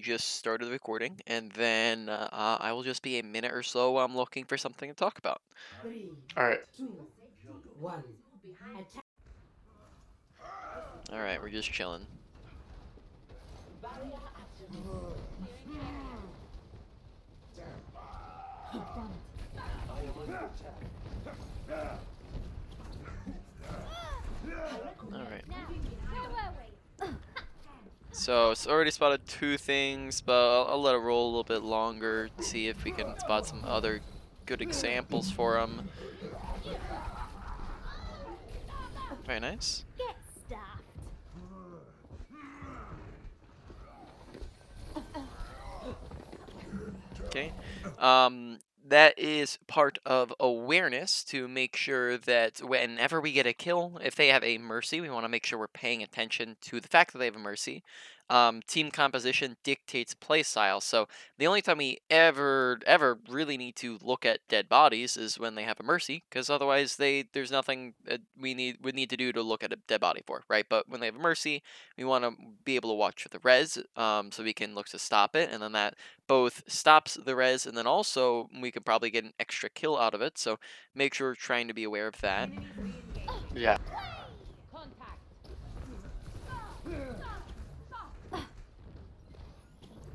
just started the recording, and then I will just be a minute or so while I'm looking for something to talk about. Three, All right. 2, 1. Attack. All right, we're just chilling. All right. So it's already spotted two things, but I'll let it roll a little bit longer, see if we can spot some other good examples for them. Very nice. Get stuffed. Okay. That is part of awareness to make sure that whenever we get a kill, if they have a mercy, we want to make sure we're paying attention to the fact that they have a mercy. Team composition dictates play style, so the only time we ever really need to look at dead bodies is when they have a mercy, because otherwise there's nothing would need to do to look at a dead body for, right? But when they have a mercy, we want to be able to watch for the res, so we can look to stop it, and then that both stops the res, and then also we could probably get an extra kill out of it. So make sure we're trying to be aware of that. Yeah. Contact.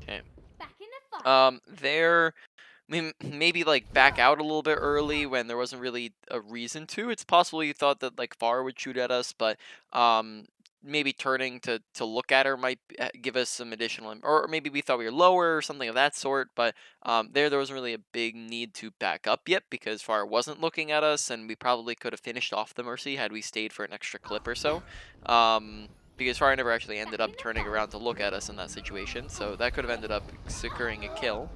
Okay. Back in the fight. There. Maybe like back out a little bit early when there wasn't really a reason to. It's possible you thought that like Far would shoot at us, but um, maybe turning to look at her might give us some additional, or maybe we thought we were lower or something of that sort. But there wasn't really a big need to back up yet because Far wasn't looking at us, and we probably could have finished off the Mercy had we stayed for an extra clip or so. Because Far never actually ended Back in up the turning around to look at us in that situation, so that could have ended up securing a kill.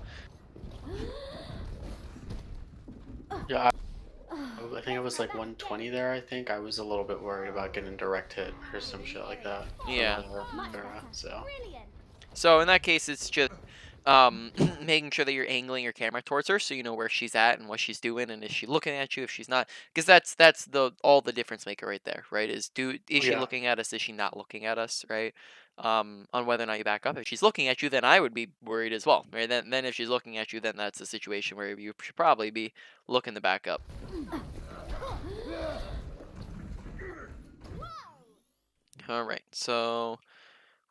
Yeah. I think it was like 120 there. I think I was a little bit worried about getting direct hit or some shit like that. Yeah. Much better. So. Brilliant. So in that case, it's just making sure that you're angling your camera towards her so you know where she's at and what she's doing, and is she looking at you, if she's not, because that's the all the difference maker right there, right? Is she Yeah. looking at us, is she not looking at us, right? On whether or not you back up. If she's looking at you, then I would be worried as well, right? Then if she's looking at you, then that's a situation where you should probably be looking to back up. All right, so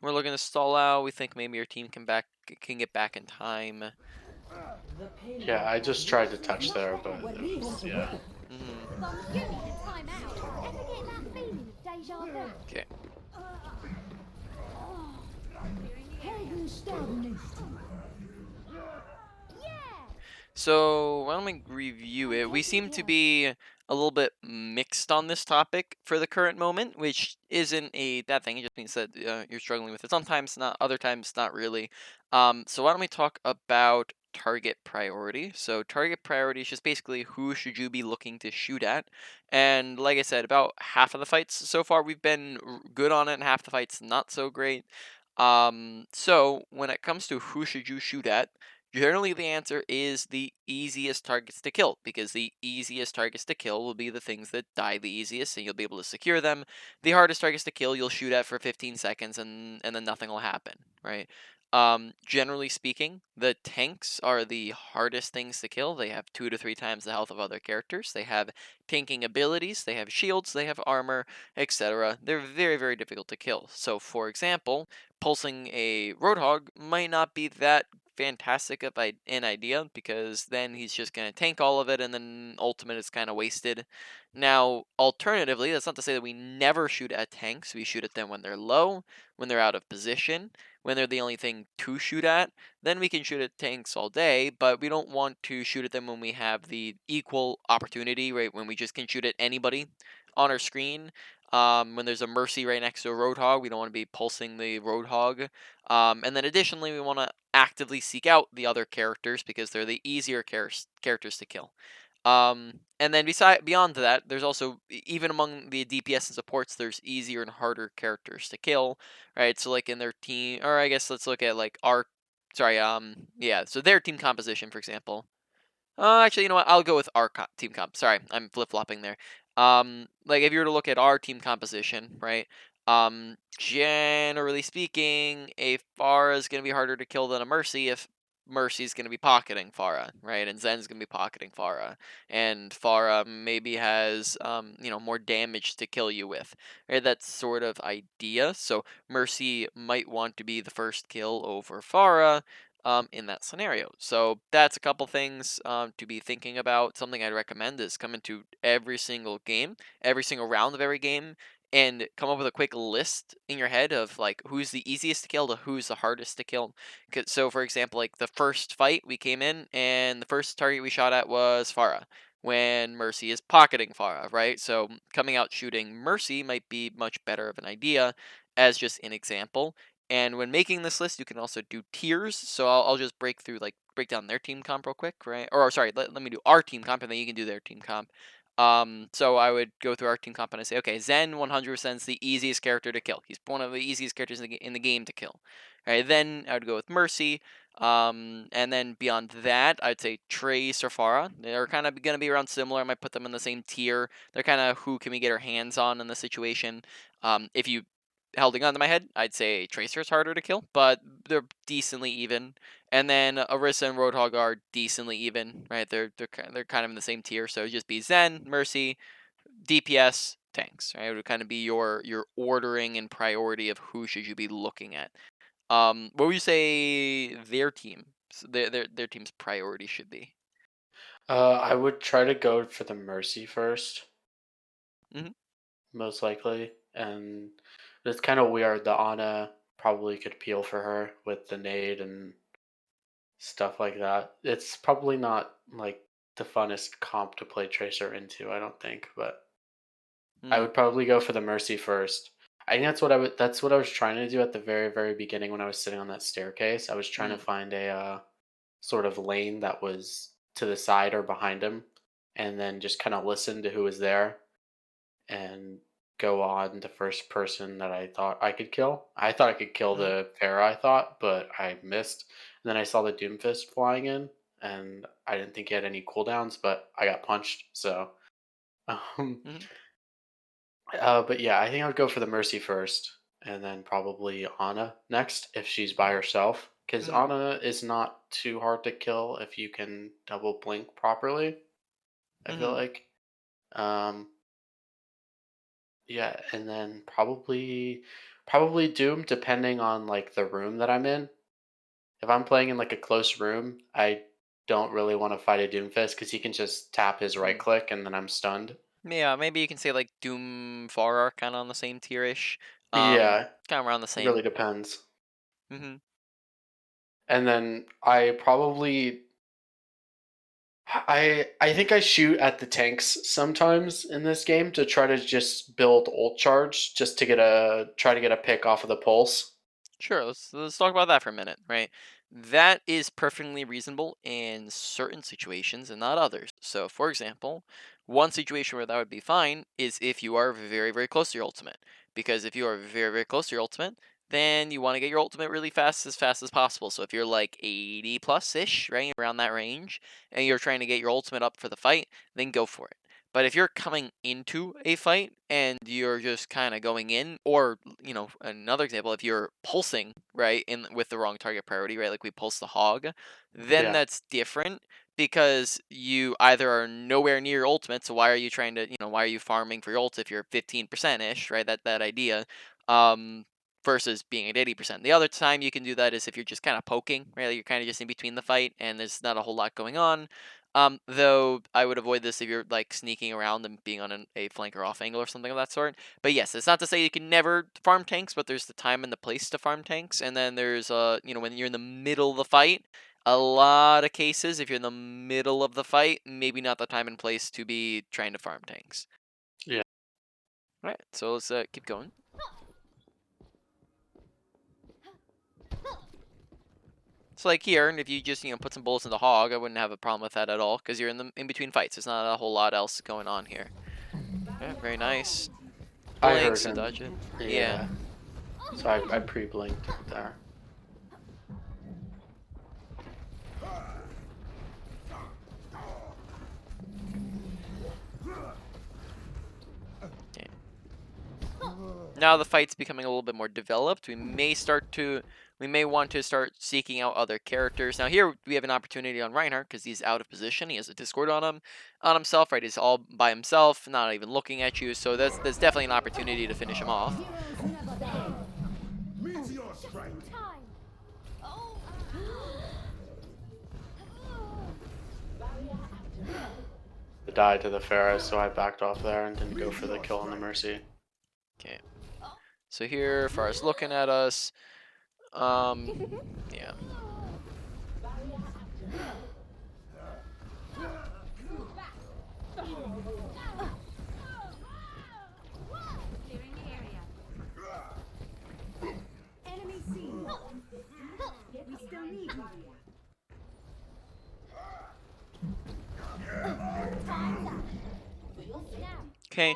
we're looking to stall out. We think maybe your team can get back in time. Yeah, I just tried to touch there, but it was, yeah. Mm-hmm. Bombs you need a time out. Ever get that feeling of deja vu? Okay. Yeah. So why don't we review it? We seem to be a little bit mixed on this topic for the current moment, which isn't a bad thing. It just means that you're struggling with it sometimes, not other times, not really. So why don't we talk about target priority? So target priority is just basically who should you be looking to shoot at, and like I said, about half of the fights so far we've been good on it, and half the fights not so great. So when it comes to who should you shoot at, generally, the answer is the easiest targets to kill, because the easiest targets to kill will be the things that die the easiest, and you'll be able to secure them. The hardest targets to kill, you'll shoot at for 15 seconds, and then nothing will happen, right? Generally speaking, the tanks are the hardest things to kill. They have 2 to 3 times the health of other characters. They have tanking abilities, they have shields, they have armor, etc. They're very difficult to kill. So, for example, pulsing a Roadhog might not be that fantastic of an idea, because then he's just going to tank all of it, and then ultimate is kind of wasted. Now, alternatively, that's not to say that we never shoot at tanks. We shoot at them when they're low, when they're out of position, when they're the only thing to shoot at. Then we can shoot at tanks all day, but we don't want to shoot at them when we have the equal opportunity, right? When we just can shoot at anybody on our screen. When there's a Mercy right next to a Roadhog, we don't want to be pulsing the Roadhog. And then additionally, we want to actively seek out the other characters because they're the easier characters to kill. And then beyond that, there's also, even among the DPS and supports, there's easier and harder characters to kill, right? So like in their team, or I guess let's look at like yeah, so their team composition, for example. Actually, you know what? I'll go with our team comp. Sorry, I'm flip flopping there. Like if you were to look at our team composition, right? Generally speaking, a Pharah is going to be harder to kill than a Mercy if Mercy's going to be pocketing Pharah, right? And Zen's going to be pocketing Pharah. And Pharah maybe has, more damage to kill you with. Right? That sort of idea. So Mercy might want to be the first kill over Pharah. In that scenario. So that's a couple things to be thinking about. Something I'd recommend is come into every single game, every single round of every game, and come up with a quick list in your head of like who's the easiest to kill to who's the hardest to kill. So, for example, like the first fight we came in, and the first target we shot at was Farah. When Mercy is pocketing Farah, right? So coming out shooting Mercy might be much better of an idea as just an example. And when making this list, you can also do tiers. So I'll just break down their team comp real quick, right? Or sorry, let me do our team comp, and then you can do their team comp. So I would go through our team comp and I say, okay, Zen 100% is the easiest character to kill. He's one of the easiest characters in the game to kill. All right, then I would go with Mercy. And then beyond that, I'd say Trace or Pharah. They're kind of going to be around similar. I might put them in the same tier. They're kind of who can we get our hands on in the situation. If you held a gun to my head, I'd say Tracer's harder to kill, but they're decently even. And then Orisa and Roadhog are decently even, right? They're kind of in the same tier, so it'd just be Zen, Mercy, DPS, tanks, right? It would kind of be your ordering and priority of who should you be looking at. What would you say their team, their team's priority should be? I would try to go for the Mercy first, Hmm. most likely, and it's kind of weird. The Ana probably could peel for her with the nade and stuff like that. It's probably not like the funnest comp to play Tracer into, I don't think, but I Mm, would probably go for the Mercy first. I think that's what I was trying to do at the very very beginning when I was sitting on that staircase. I was trying to mm, find a sort of lane that was to the side or behind him, and then just kind of listen to who was there and go on the first person that I thought I could kill. I thought I could kill mm, the Pharah, I thought, but I missed. And then I saw the Doomfist flying in, and I didn't think he had any cooldowns, but I got punched. So, um, mm, but yeah, I think I would go for the Mercy first, and then probably Ana next if she's by herself, because mm, Ana is not too hard to kill if you can double blink properly. I feel mm. like. Um, Yeah, and then probably Doom depending on like the room that I'm in. If I'm playing in like a close room, I don't really want to fight a Doomfist because he can just tap his right Mm. click and then I'm stunned. Yeah, maybe you can say like Doom Far are kind of on the same tier-ish. Yeah, Kind of around the it really same. depends. Hmm. And then I think I shoot at the tanks sometimes in this game to try to just build ult charge just to try to get a pick off of the pulse. Sure, let's talk about that for a minute, right? That is perfectly reasonable in certain situations and not others. So, for example, one situation where that would be fine is if you are very, very close to your ultimate. Because if you are very, very close to your ultimate, then you want to get your ultimate really fast as possible. So if you're like 80 plus ish, right, around that range, and you're trying to get your ultimate up for the fight, then go for it. But if you're coming into a fight and you're just kind of going in, or another example, if you're pulsing right in with the wrong target priority, right, like we pulse the hog, then Yeah. that's different because you either are nowhere near your ultimate. So why are you trying to, why are you farming for your ult if you're 15% ish, right? That idea. Um, Versus being at 80%. The other time you can do that is if you're just kind of poking, right? Like you're kind of just in between the fight and there's not a whole lot going on. Though I would avoid this if you're like sneaking around and being on a flank or off angle or something of that sort. But yes, it's not to say you can never farm tanks, but there's the time and the place to farm tanks, and then there's when you're in the middle of the fight. A lot of cases, if you're in the middle of the fight, maybe not the time and place to be trying to farm tanks. Yeah. All right, so let's keep going. So like here, and if you just put some bullets in the hog, I wouldn't have a problem with that at all, because you're in between fights. There's not a whole lot else going on here. Yeah, very nice. I heard Blinks to him. dodge it. Yeah. Yeah. So I pre-blinked there. now the fight's becoming a little bit more developed. We may want to start seeking out other characters. Now here we have an opportunity on Reinhardt because he's out of position. He has a Discord on himself, right? He's all by himself, not even looking at you. So that's definitely an opportunity to finish him off. Time. Oh. The die to the Pharah, so I backed off there and didn't go for the kill on the Mercy. Okay. So here, Farah's looking at us. Yeah. Clearing the area. Enemy seen. We still need you. Time's up. Now, Okay.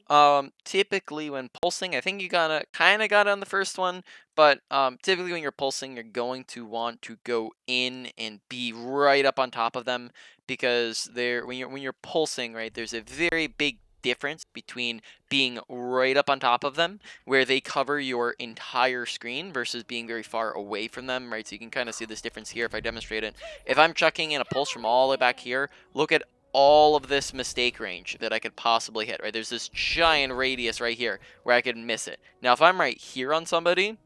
where were we? Typically when pulsing, I think you kind of got it on the first one, but typically when you're pulsing, you're going to want to go in and be right up on top of them because when you're pulsing, right, there's a very big difference between being right up on top of them where they cover your entire screen versus being very far away from them, right? So you can kind of see this difference here if I demonstrate it. If I'm chucking in a pulse from all the way back here, look at all of this mistake range that I could possibly hit, right? There's this giant radius right here where I could miss it. Now, if I'm right here on somebody,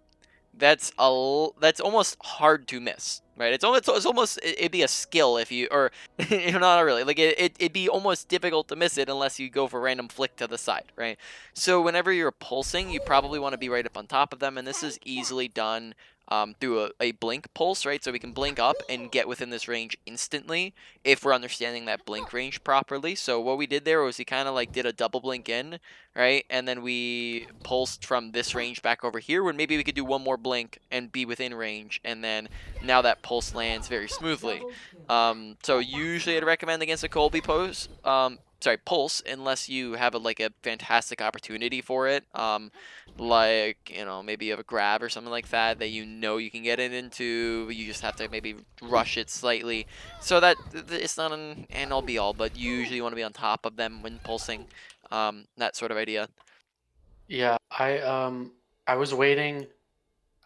that's almost hard to miss, right? It's almost it'd be a skill if you or not really like it'd be almost difficult to miss it unless you go for a random flick to the side, right? So whenever you're pulsing, you probably want to be right up on top of them, and this is easily done through a blink pulse, right? So we can blink up and get within this range instantly if we're understanding that blink range properly. So what we did there was we kind of like did a double blink in, right? And then we pulsed from this range back over here when maybe we could do one more blink and be within range. And then now that pulse lands very smoothly. So usually I'd recommend against a Colby pulse, unless you have like a fantastic opportunity for it. Like, maybe you have a grab or something like that that you can get it into. You just have to maybe rush it slightly. So that it's not an end all be all, but usually you want to be on top of them when pulsing. That sort of idea. Yeah, I was waiting.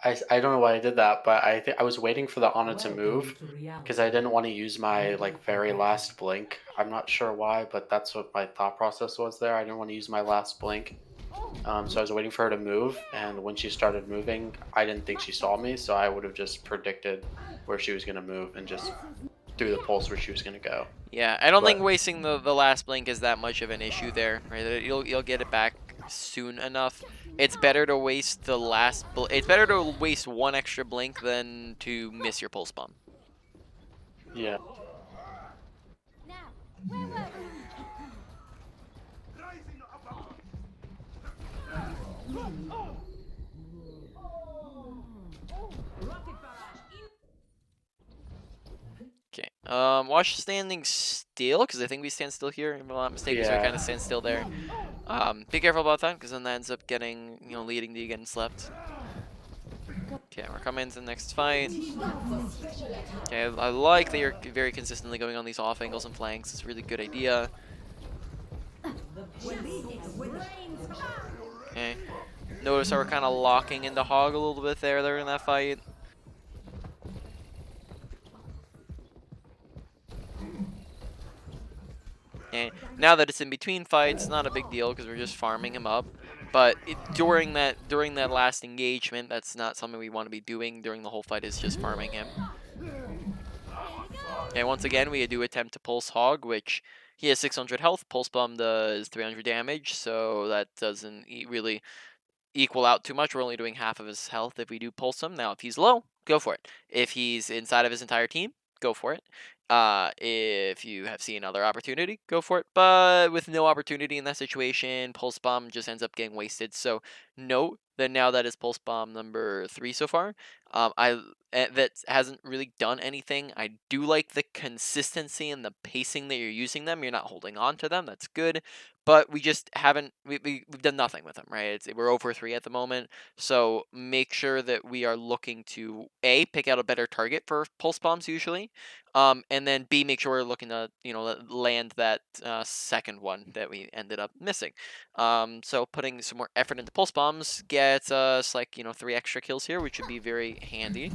I don't know why I did that, but I was waiting for the Ana to move because I didn't want to use my like very last blink. I'm not sure why, but that's what my thought process was there. I didn't want to use my last blink. So I was waiting for her to move, and when she started moving, I didn't think she saw me, so I would have just predicted where she was gonna move and just threw the pulse where she was gonna go. Yeah, I don't think But wasting the last blink is that much of an issue there, right? You'll get it back soon enough. It's better to waste it's better to waste one extra blink than to miss your pulse bomb. yeah, Now, where were we? Okay. Watch standing still, because I think we stand still here. If I'm not mistaken, so we kind of stand still there. Be careful about that, because then that ends up getting, leading to you getting slept. Okay, we're coming into the next fight. Okay, I like that you're very consistently going on these off angles and flanks. It's a really good idea. Okay. Notice how we're kind of locking into Hog a little bit there in that fight. And now that it's in between fights, not a big deal because we're just farming him up. But during that last engagement, that's not something we want to be doing during the whole fight. Is just farming him. And once again, we do attempt to pulse Hog, which he has 600 health. Pulse Bomb does 300 damage, so that doesn't really equal out too much. We're only doing half of his health if we do pulse him. Now, if he's low, go for it. If he's inside of his entire team, go for it. If you have seen other opportunity, go for it. But with no opportunity in that situation, Pulse Bomb just ends up getting wasted. So note that now that is Pulse Bomb number 3 so far. that hasn't really done anything. I do like the consistency and the pacing that you're using them. You're not holding on to them. That's good. But we just haven't we've done nothing with them, right? We're over 3 at the moment. So make sure that we are looking to A, pick out a better target for pulse bombs usually. And then B, make sure we're looking to, land that second one that we ended up missing. So putting some more effort into pulse bombs gets us like 3 extra kills here, which would be very handy.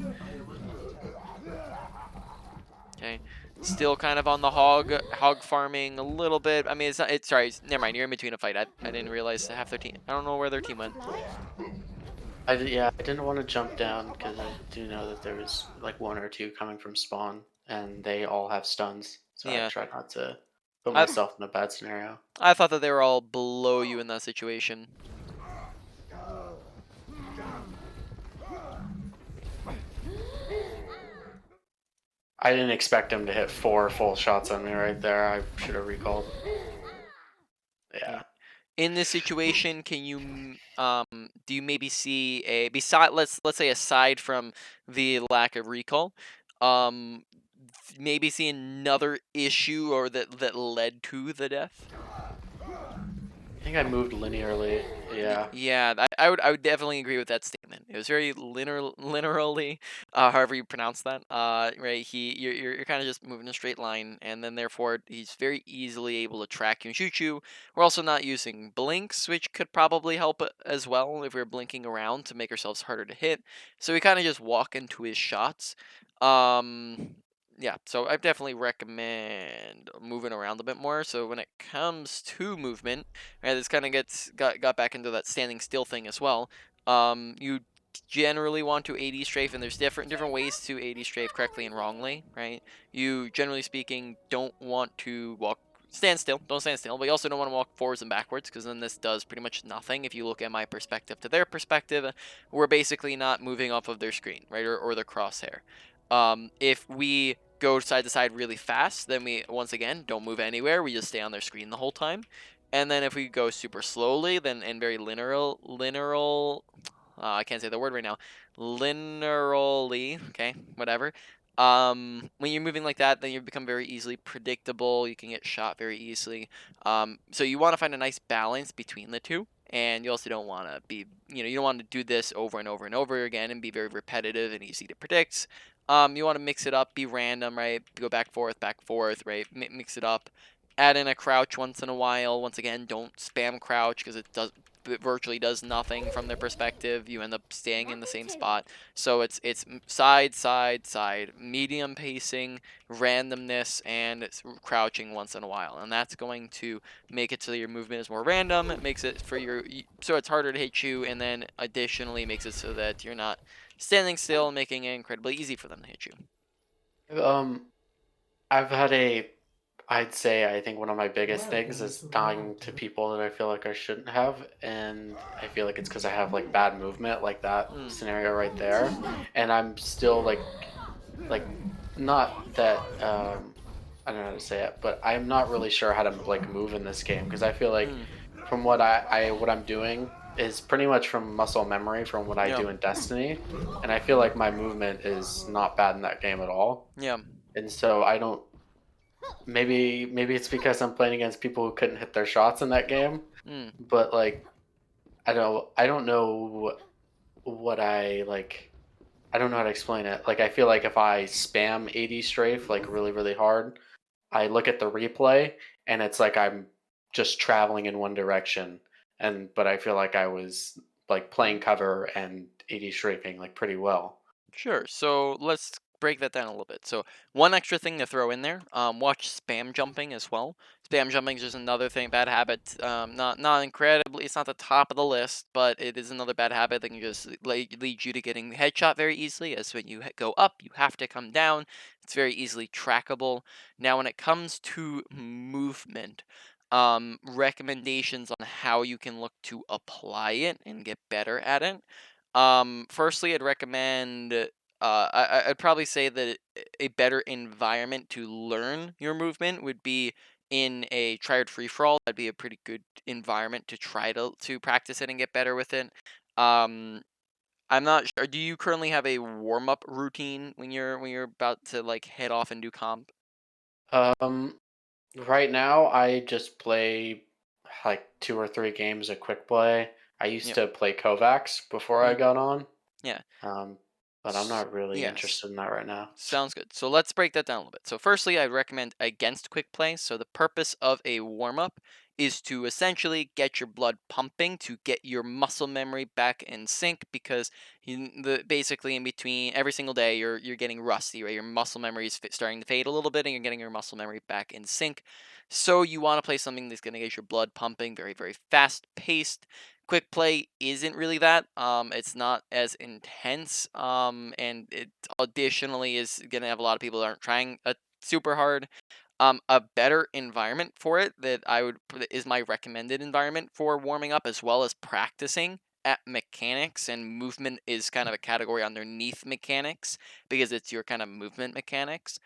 Okay, still kind of on the hog farming a little bit. I mean, it's not. It's sorry. Never mind. You're in between a fight. I didn't realize half their team. I don't know where their team went. Yeah, I didn't want to jump down because I do know that there was like one or two coming from spawn, and they all have stuns. So I Yeah, tried not to put I myself in a bad scenario. I thought that they were all below you in that situation. I didn't expect him to hit 4 full shots on me right there. I should have recalled. Yeah. Yeah. In this situation, can you do you maybe see a beside let's say aside from the lack of recall, um maybe see another issue or that led to the death? I think I moved linearly. Yeah. Yeah, I would definitely agree with that statement. It was very literally, however you pronounce that. Right, you're kind of just moving a straight line, and then therefore he's very easily able to track you and shoot you. We're also not using blinks, which could probably help as well if we're blinking around to make ourselves harder to hit. So we kind of just walk into his shots. Um, yeah, so I definitely recommend moving around a bit more. So when it comes to movement. Right, this kind of got back into that standing still thing as well. You generally want to 80 strafe, and there's different ways to 80 strafe correctly and wrongly. Right, you generally speaking don't want to stand still. Don't stand still, but you also don't want to walk forwards and backwards because then this does pretty much nothing. If you look at my perspective to their perspective, we're basically not moving off of their screen, right, or their crosshair. If we go side to side really fast, then we once again don't move anywhere. We just stay on their screen the whole time. And then if we go super slowly, then and very linear, I can't say the word right now, linearly, okay, whatever. When you're moving like that, then you become very easily predictable. You can get shot very easily. So you want to find a nice balance between the two. And you also don't want to be, you don't want to do this over and over and over again and be very repetitive and easy to predict. You want to mix it up, be random, right? Go back forth, right? Mix it up. Add in a crouch once in a while. Once again, don't spam crouch because it virtually does nothing from their perspective. You end up staying in the same spot. So it's side, side, side, medium pacing, randomness, and it's crouching once in a while. And that's going to make it so that your movement is more random. It makes it so it's harder to hit you, and then additionally makes it so that you're not standing still, making it incredibly easy for them to hit you. Um, I've had I'd say I think one of my biggest things is dying to people that I feel like I shouldn't have, and I feel like it's because I have like bad movement, like that Mm, scenario right there, and I'm still like not that I don't know how to say it, but I'm not really sure how to like move in this game because I feel like mm, from what I'm doing is pretty much from muscle memory from what I yeah, do in Destiny, and I feel like my movement is not bad in that game at all, yeah. and so I don't. Maybe it's because I'm playing against people who couldn't hit their shots in that game, Mm, but like I don't know what I like. I don't know how to explain it. Like I feel like if I spam 80 strafe like really really hard, I look at the replay and it's like I'm just traveling in one direction, and but I feel like I was like playing cover and 80 strafing like pretty well. sure. So let's break that down a little bit. So one extra thing to throw in there, watch spam jumping as well. Spam jumping is just another thing, bad habit. Not incredibly, it's not the top of the list, but it is another bad habit that can just lead you to getting headshot very easily. As when you go up, you have to come down. It's very easily trackable. Now, when it comes to movement, recommendations on how you can look to apply it and get better at it. Firstly, I'd recommend. I'd probably say that a better environment to learn your movement would be in a triad free for all. That'd be a pretty good environment to try to practice it and get better with it. Um, I'm not sure. Do you currently have a warm up routine when you're about to like head off and do comp? Um, right now I just play like 2 or 3 games of quick play. I used Yep. to play Kovacs before I Mm, got on, yeah. um, but I'm not really Yes. interested in that right now. Sounds good. So let's break that down a little bit. So firstly, I recommend against quick play. So the purpose of a warm up is to essentially get your blood pumping to get your muscle memory back in sync because basically in between every single day you're getting rusty, right? Your muscle memory is starting to fade a little bit and you're getting your muscle memory back in sync. So you want to play something that's going to get your blood pumping very very fast paced. Quick play isn't really that. It's not as intense. And it additionally is gonna have a lot of people that aren't trying super hard. A better environment for it that I would put is my recommended environment for warming up as well as practicing at mechanics, and movement is kind of a category underneath mechanics because it's your kind of movement mechanics.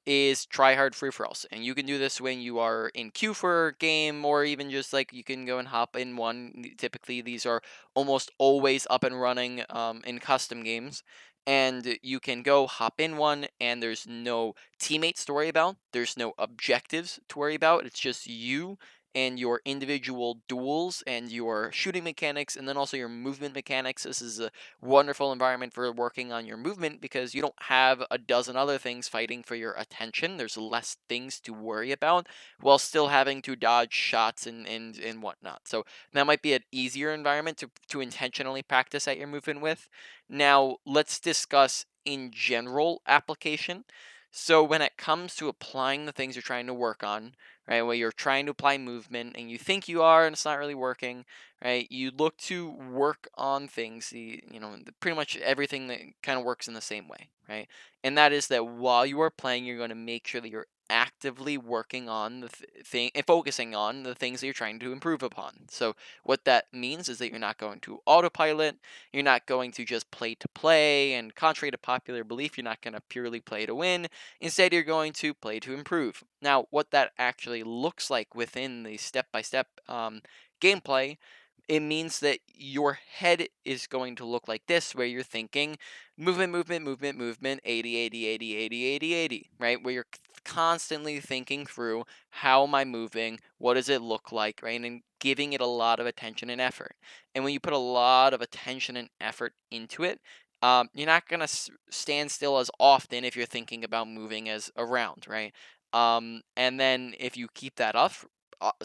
Is try hard free for alls, and you can do this when you are in queue for a game, or even just like you can go and hop in one. Typically, these are almost always up and running in custom games, and you can go hop in one, and there's no teammates to worry about. There's no objectives to worry about. It's just you and your individual duels and your shooting mechanics, and then also your movement mechanics. This is a wonderful environment for working on your movement because you don't have a dozen other things fighting for your attention. There's less things to worry about while still having to dodge shots and whatnot. So that might be an easier environment to intentionally practice at your movement with. Now, let's discuss in general application. So, when it comes to applying the things you're trying to work on, right, where you're trying to apply movement and you think you are and it's not really working, right, you look to work on things, pretty much everything that kind of works in the same way, right? And that is that while you are playing, you're going to make sure that you're actively working on the thing and focusing on the things that you're trying to improve upon. So, what that means is that you're not going to autopilot, you're not going to just play to play, and contrary to popular belief, you're not going to purely play to win. Instead, you're going to play to improve. Now, what that actually looks like within the step by step gameplay, it means that your head is going to look like this, where you're thinking movement, movement, movement, movement, 80, 80, 80, 80, 80, 80, right? Where you're constantly thinking through how am I moving, what does it look like, right? And giving it a lot of attention and effort. And when you put a lot of attention and effort into it, you're not gonna stand still as often if you're thinking about moving as around, right? And then if you keep that up,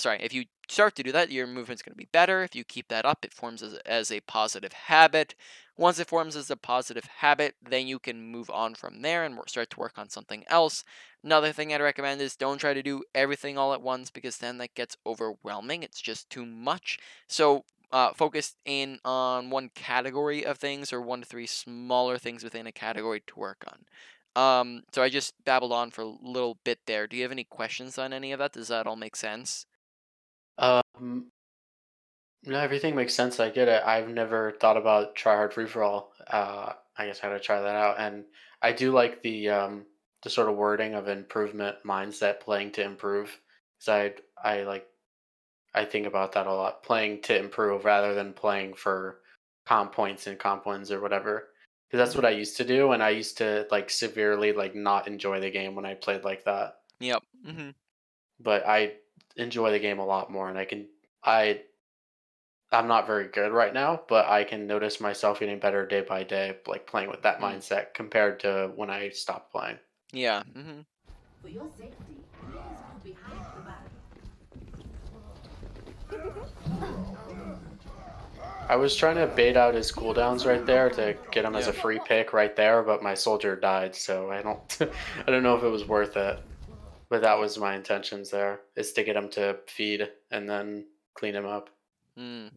if you start to do that, your movement's gonna be better. If you keep that up, it forms as a positive habit. Once it forms as a positive habit, then you can move on from there and start to work on something else. Another thing I'd recommend is don't try to do everything all at once because then that gets overwhelming. It's just too much. So focus in on one category of things or 1 to 3 smaller things within a category to work on. So I just babbled on for a little bit there. Do you have any questions on any of that? Does that all make sense? Um, no, everything makes sense. I get it. I've never thought about try hard free for all. I guess I gotta try that out. And I do like the sort of wording of improvement mindset, playing to improve. Because I think about that a lot, playing to improve rather than playing for comp points and comp wins or whatever. Because that's what I Mm-hmm. used to do, and I used to like severely like not enjoy the game when I played like that. Yep. Mm-hmm. But I enjoy the game a lot more, and I I'm not very good right now, but I can notice myself getting better day by day, like playing with that Mm. mindset compared to when I stopped playing. Yeah. Mm-hmm. For your safety, please move behind the barrier. I was trying to bait out his cooldowns right there to get him as Yeah. a free pick right there, but my soldier died, so I don't I don't know if it was worth it. But that Yeah. was my intentions there, is to get him to feed and then clean him up. Mm.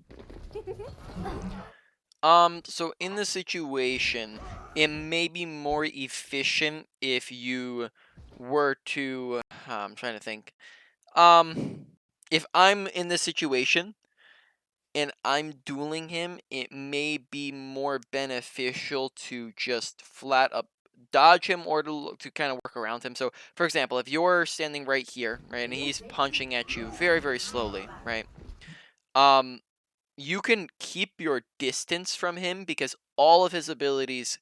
So in this situation, it may be more efficient if you were to. I'm trying to think. Um, if I'm in this situation and I'm dueling him, it may be more beneficial to just flat up dodge him or to kind of work around him. So, for example, if you're standing right here, right, For and your he's safety, punching at you please very, move very behind the slowly, barrier. right? Um, you can keep your distance from him because all of his abilities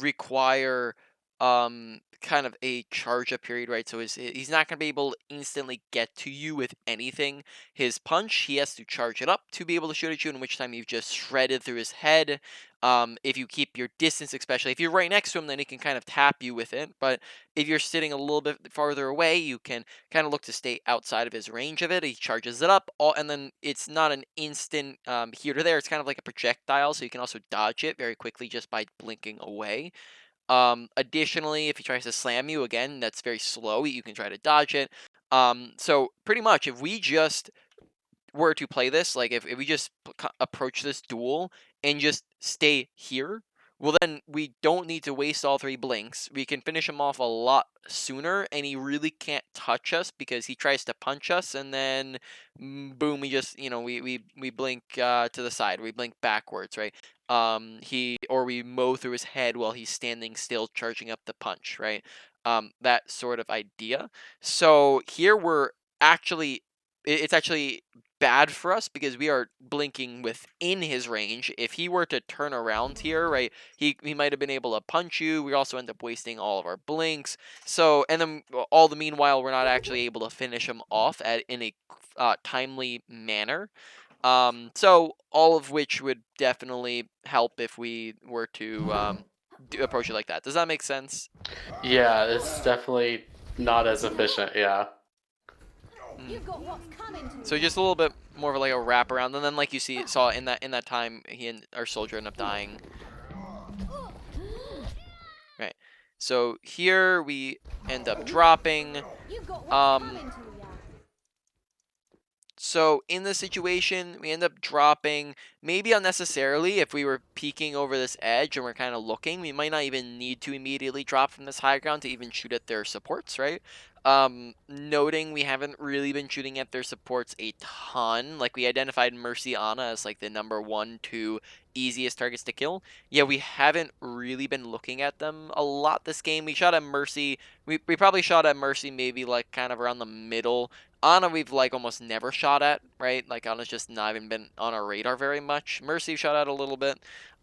require kind of a charge up period, right? So he's not going to be able to instantly get to you with anything. His punch, he has to charge it up to be able to shoot at you, in which time you've just shredded through his head. If you keep your distance, especially if you're right next to him, then he can kind of tap you with it. But if you're sitting a little bit farther away, you can kind of look to stay outside of his range of it. He charges it up, and then it's not an instant here to there. It's kind of like a projectile, so you can also dodge it very quickly just by blinking away. Additionally, if he tries to slam you again, that's very slow. You can try to dodge it. So pretty much, if we just were to play this, like if we just approach this duel and just stay here, well, then we don't need to waste all 3 blinks. We can finish him off a lot sooner, and he really can't touch us because he tries to punch us, and then boom, we just we blink to the side, we blink backwards, right? We mow through his head while he's standing still, charging up the punch, right? That sort of idea. So here we're actually it's actually bad for us because we are blinking within his range. If he were to turn around here, right, he might have been able to punch you. We also end up wasting all of our blinks. So, and then all the meanwhile, we're not actually able to finish him off in a timely manner. So all of which would definitely help if we were to approach it like that. Does that make sense? Yeah, it's definitely not as efficient. Yeah. You've got what's coming to So you. just a little bit more of like a wraparound, and then like you saw in that time, he and our soldier end up dying. Right. So here we end up dropping. You've got what's Um, coming to you. So in this situation, we end up dropping maybe unnecessarily. If we were peeking over this edge and we're kind of looking, we might not even need to immediately drop from this high ground to even shoot at their supports, right? Noting we haven't really been shooting at their supports a ton. Like we identified Mercy Ana as like the number 1, 2 easiest targets to kill. Yeah, we haven't really been looking at them a lot this game. We shot at Mercy. We probably shot at Mercy maybe like kind of around the middle. Ana we've like almost never shot at, right? Like Ana's just not even been on our radar very much. Mercy shot at a little bit.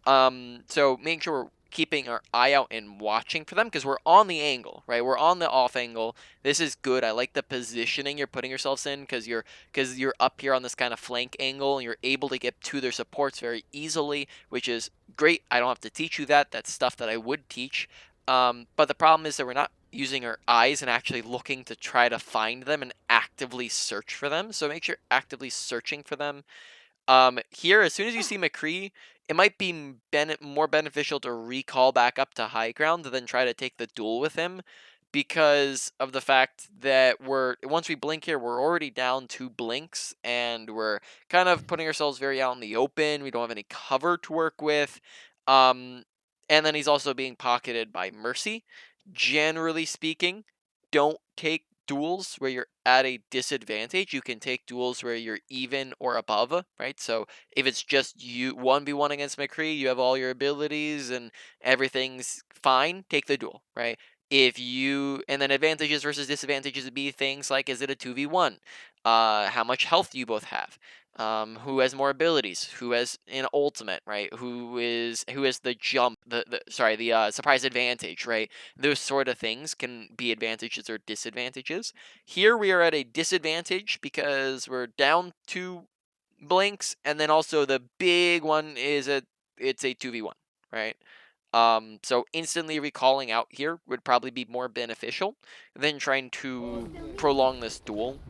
So making sure we're keeping our eye out and watching for them because we're on the angle, right? We're on the off angle. This is good. I like the positioning you're putting yourselves in because you're up here on this kind of flank angle and you're able to get to their supports very easily, which is great. I don't have to teach you that. That's stuff that I would teach. But the problem is that we're not using our eyes and actually looking to try to find them and actively search for them. So make sure you're actively searching for them. Here, as soon as you see McCree, it might be more beneficial to recall back up to high ground than try to take the duel with him because of the fact that once we blink here, we're already down 2 blinks and we're kind of putting ourselves very out in the open. We don't have any cover to work with. Um, and then he's also being pocketed by Mercy. Generally speaking, don't take duels where you're at a disadvantage. You can take duels where you're even or above, right? So if it's just you 1v1 against McCree, you have all your abilities and everything's fine, take the duel, right? And then advantages versus disadvantages would be things like, is it a 2v1? How much health do you both have? Who has more abilities? Who has an ultimate, right? Who has the jump, the surprise advantage, right? Those sort of things can be advantages or disadvantages. Here we are at a disadvantage because we're down 2 blinks, and then also the big one is it's a 2v1, right? So instantly recalling out here would probably be more beneficial than trying to prolong this duel.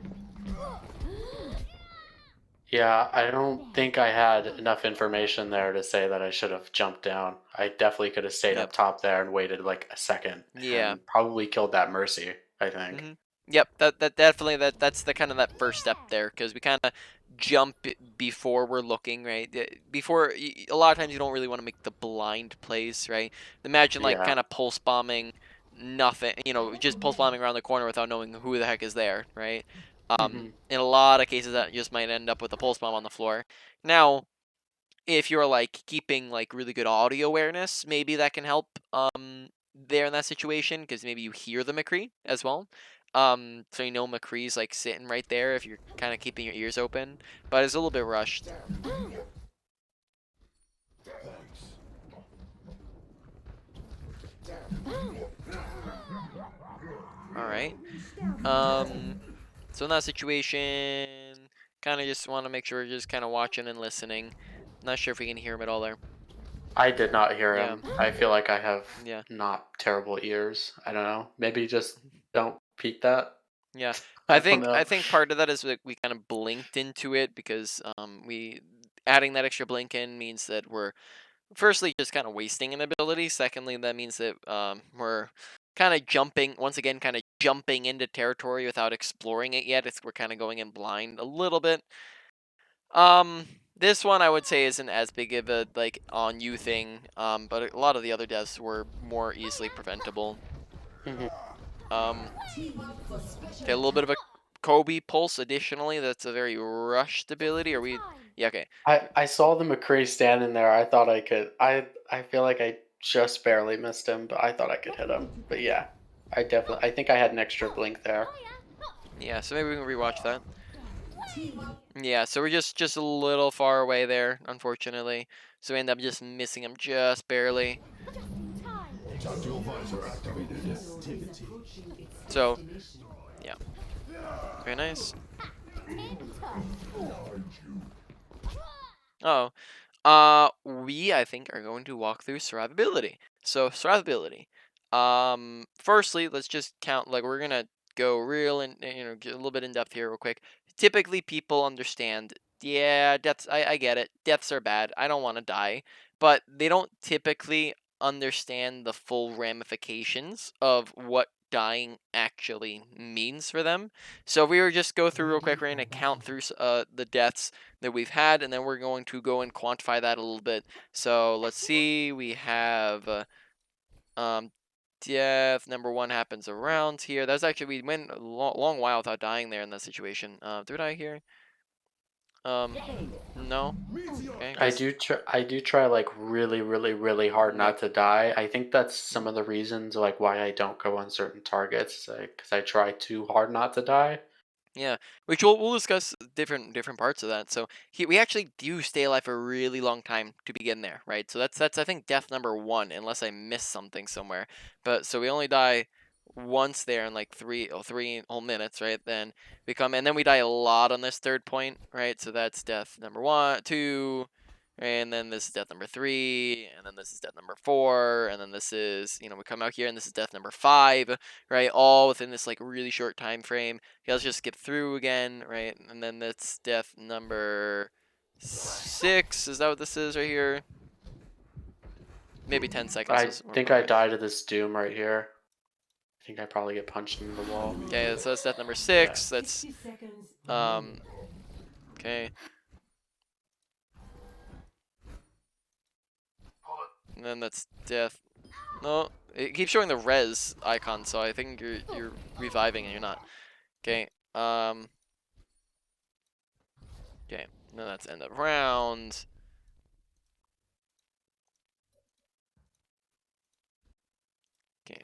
Yeah, I don't think I had enough information there to say that I should have jumped down. I definitely could have stayed Yep. up top there and waited like a second Yeah. and probably killed that Mercy, I think. Yep, that definitely that's the kind of that first step there because we kind of jump before we're looking, right? Before a lot of times you don't really want to make the blind plays, right? Imagine like Yeah. kind of pulse bombing nothing, just pulse bombing around the corner without knowing who the heck is there, right? Hmm. In a lot of cases that just might end up with a pulse bomb on the floor. Now, if you're like keeping like really good audio awareness, maybe that can help there in that situation because maybe you hear the McCree as well. So McCree's like sitting right there if you're kind of keeping your ears open, but it's a little bit rushed. right? So in that situation, kind of just want to make sure we're just kind of watching and listening. Not sure if we can hear him at all there. I did not hear Yeah, him. I feel like I have yeah, not terrible ears. I don't know. Maybe just don't peek that. yeah. I don't I know. think part of that is that we kind of blinked into it because we adding that extra blink in means that we're firstly just kind of wasting an ability. Secondly, that means that we're kind of jumping once again, kind of jumping into territory without exploring it yet. We're kind of going in blind a little bit. This one I would say isn't as big of a like on you thing. But a lot of the other deaths were more easily preventable. Mhm. Um, Team for okay, special a little bit attack. of a Kobe pulse. Additionally, that's a very rushed ability. Are we? Time. Yeah. Okay. I saw the McCree standing there. I thought I could. I feel like I just barely missed him, but I thought I could hit him. But yeah, I think I had an extra blink there. Yeah. So maybe we can rewatch that. Team Yeah. So we're just a little far away there, unfortunately. So we end up just missing him just barely. Tactical visor activated. is approaching its So destination. yeah. Very nice. Oh, we I think are going to walk through survivability. So survivability. Firstly, let's just count. Like we're gonna go real and get a little bit in depth here, real quick. Typically, people understand. Yeah, deaths. I get it. Deaths are bad. I don't want to die, but they don't typically understand the full ramifications of what dying actually means for them. So we were just go through real quick. We're gonna count through the deaths that we've had, and then we're going to go and quantify that a little bit. So let's see, we have um, death number one happens around here. That's actually we went a long while without dying there in that situation. Did I here? No. Okay, I guess. I do try like really, really, really hard Yeah. not to die. I think that's some Mhm. of the reasons like why I don't go on certain targets, because I try too hard not to die. Yeah, which we'll discuss different parts of that. So we actually do stay alive for a really long time to begin there, right? So that's I think death number one, unless I miss something somewhere. But so we only die once there in like three whole minutes, right? Then we come and then we die a lot on this third point, right? So that's death number one, two, and then this is death number three, and then this is death number four, and then this is we come out here and this is death number five, right? All within this like really short time frame. Okay, let's just skip through again, right? And then that's death number 6. Is that what this is right here? Maybe 10 seconds I was real think I quick. die to this doom right here. I think I probably get punched into the wall. Okay, so that's death number Yeah. 6. That's 60 seconds um remaining. okay. And then that's death. No, it keeps showing the res icon, so I think you're reviving and you're not. Okay. Okay. No, that's end of round. Okay.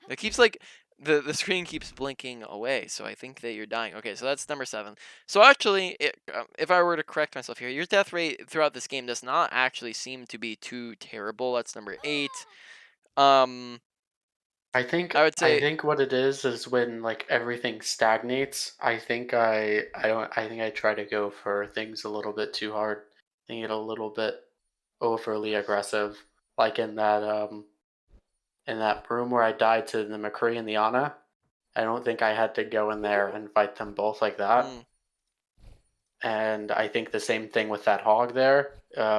It keeps like the screen keeps blinking away, so I think that you're dying. Okay, so that's number 7. So actually, if I were to correct myself here, your death rate throughout this game does not actually seem to be too terrible. That's number 8. Um, I would I say, think what it is when like everything stagnates. I don't I think I try to go for things a little bit too hard. I think get a little bit overly aggressive. Like in that room where I died to the McCree and the Ana. I don't think I had to go in there and fight them both like that. mm, And I think the same thing with that hog there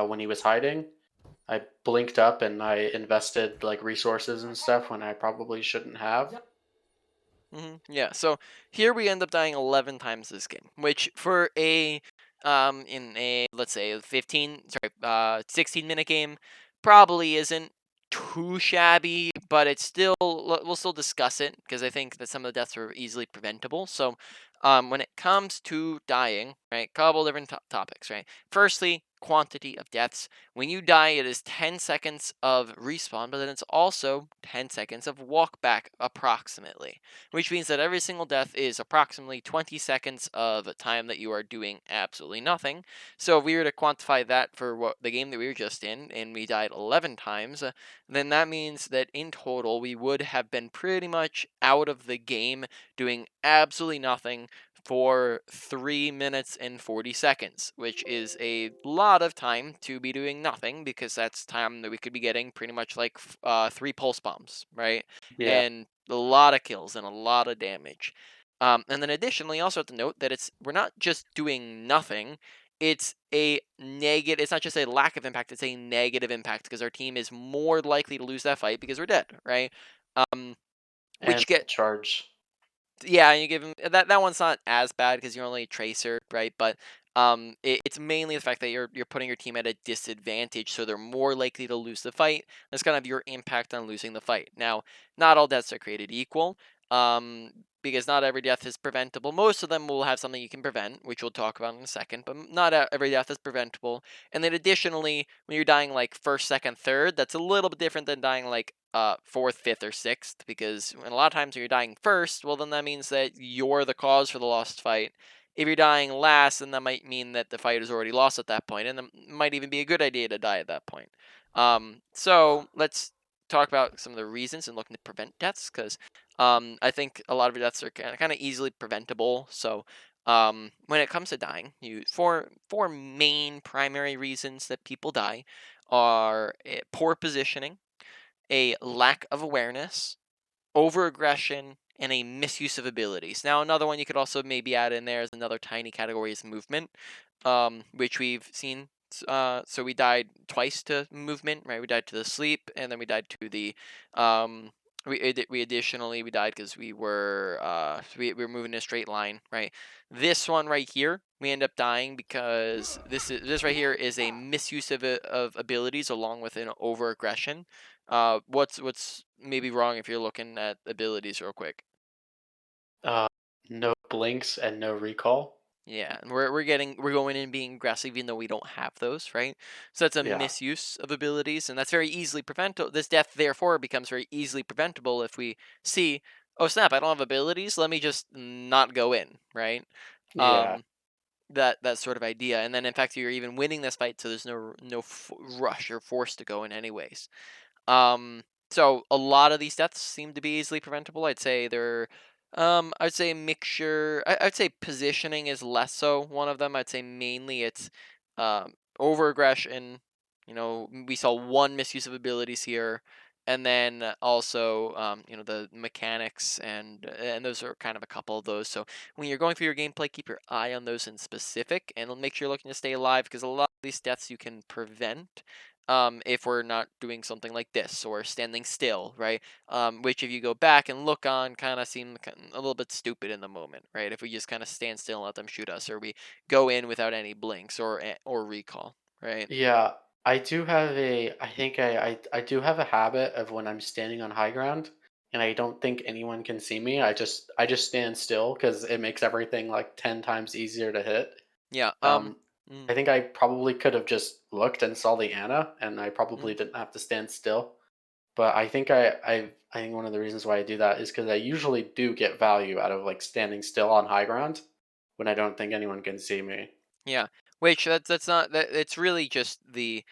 when he was hiding. I blinked up and I invested like resources and stuff when I probably shouldn't have. yeah. So here we end up dying 11 times this game, which for a in a let's say 16-minute game probably isn't too shabby, but it's still we'll still discuss it because I think that some of the deaths are easily preventable. So When it comes to dying, right, couple different topics, right? Firstly, quantity of deaths. When you die, it is 10 seconds of respawn, but then it's also 10 seconds of walk back approximately, which means that every single death is approximately 20 seconds of time that you are doing absolutely nothing. So if we were to quantify that for what the game that we were just in, and we died 11 times, then that means that in total we would have been pretty much out of the game doing absolutely nothing for 3 minutes and 40 seconds, which is a lot of time to be doing nothing because that's time that we could be getting pretty much like 3 pulse bombs, right? Yeah, And a lot of kills and a lot of damage. And then additionally, also have to note that we're not just doing nothing. It's a negative. It's not just a lack of impact. It's a negative impact because our team is more likely to lose that fight because we're dead, right? Um, and which get charge. yeah, you give him that one's not as bad because you're only a tracer, right? But it's mainly the fact that you're putting your team at a disadvantage, so they're more likely to lose the fight. That's kind of your impact on losing the fight. Now, not all deaths are created equal, because not every death is preventable. Most of them will have something you can prevent, which we'll talk about in a second. But not every death is preventable. And then additionally, when you're dying like first, second, third, that's a little bit different than dying like fourth, fifth, or sixth, because a lot of times when you're dying first, well, then that means that you're the cause for the lost fight. If you're dying last, then that might mean that the fight is already lost at that point, and it might even be a good idea to die at that point. So let's talk about some of the reasons and looking to prevent deaths, because I think a lot of deaths are kind of easily preventable. So when it comes to dying, four main primary reasons that people die are poor positioning, a lack of awareness, overaggression, and a misuse of abilities. Now, another one you could also maybe add in there is another tiny category is movement, which we've seen. So we died twice to movement, right? We died to the sleep, and then we died to the. We additionally we died because we were moving in a straight line, right? This one right here, we end up dying because this right here is a misuse of abilities along with an overaggression. What's maybe wrong if you're looking at abilities real quick? Uh, no blinks and no recall. Yeah, and we're going in being aggressive even though we don't have those, right? So that's a Yeah, misuse of abilities, and that's very easily preventable. This death therefore becomes very easily preventable if we see, oh snap, I don't have abilities. Let me just not go in, right? yeah, Um, that sort of idea, and then in fact you're even winning this fight, so there's no rush or force to go in anyways. So a lot of these deaths seem to be easily preventable. I'd say a mixture. I'd say positioning is less so one of them. I'd say mainly it's over aggression. We saw one misuse of abilities here, and then also the mechanics and those are kind of a couple of those. So when you're going through your gameplay, keep your eye on those in specific, and make sure you're looking to stay alive because a lot of these deaths you can prevent if we're not doing something like this or standing still, right? Which, if you go back and look on, kind of seem a little bit stupid in the moment, right? If we just kind of stand still and let them shoot us, or we go in without any blinks or recall, right? yeah. I do have a. I think I do have a habit of when I'm standing on high ground and I don't think anyone can see me. I just stand still because it makes everything like 10 times easier to hit. Yeah. Um, Mm, I think I probably could have just looked and saw the Anna, and I probably mm. didn't have to stand still. But I think one of the reasons why I do that is because I usually do get value out of like standing still on high ground when I don't think anyone can see me. Yeah, which that's not that. It's really just the